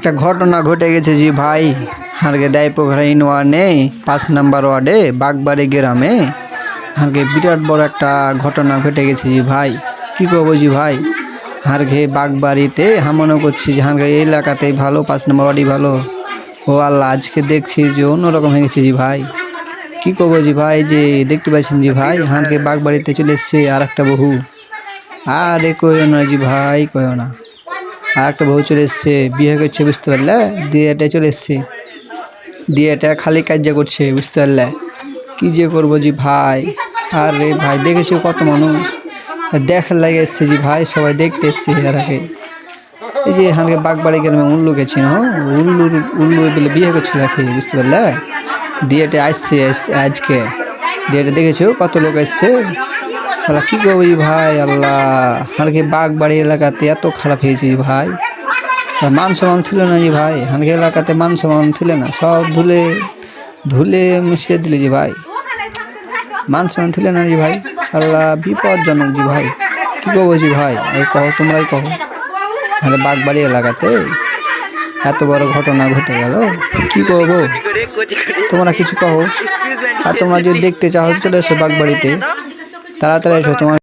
একটা ঘটনা ঘটে গেছে জি ভাই। হারকে দাইপোখরা ইউনিয়নে 5 নম্বর ওয়ার্ডে বাগবাড়ি গ্রামে হারকে বিরাট বড় একটা ঘটনা ঘটে গেছে জি ভাই। কি করবো জি ভাই, হারকে বাগবাড়িতে মনে করছি যে হারকে এলাকাতেই ভালো, 5 নম্বর ওয়ার্ডই ভালো। ও আল্লাহ, আজকে দেখছি যে অন্যরকম হয়ে গেছে জি ভাই। কি করবো জি ভাই, যে দেখতে পাচ্ছেন জি ভাই, হারকে বাগবাড়িতে চলে এসছে আর একটা বহু। আরে কইও না জি ভাই, কইও না। আর একটা বউ চলে এসছে, বিয়ে করছে, বুঝতে পারলে? দিয়ে এটা চলে এসছে, দিয়ে এটা খালি কাজ করছে, বুঝতে পারলে? কি যে করবো জি ভাই। আরে ভাই, দেখেছি কত মানুষ দেখার লাগে এসছে জি ভাই, সবাই দেখতে এসছে। এর আগে এই যে এখানকে বাগবাড়ি গ্রামে উল্লু গেছি না, উল্লু বলে বিয়ে করছিল রাখি, বুঝতে পারলে? দিয়ে এটা আসছে আজকে, দিয়ে এটা দেখেছো কত লোক এসছে। শালা কি করবো জি ভাই, আল্লাহ। হারকে বাগবাড়ি এলাকাতে এত খারাপ হয়েছে জি ভাই। মান সম্মান ছিল না জি ভাই, হানকে এলাকাতে মান সম্মান ছিল না, সব ধুলে মিশিয়ে দিলে জি ভাই। মান সম্মান ছিল না জি ভাই, শালা বিপজ্জনক জি ভাই। কি করবো জি ভাই, এই কहो, তোমরাই কहो। আরে বাগবাড়ি এলাকাতে এত বড় ঘটনা ঘটে গেল, কি করবো? তোমরা কিছু কहो। আর তোমরা যদি দেখতে চাও চলে এসো বাগবাড়িতে, তাড়াতাড়ি এসো। তোমার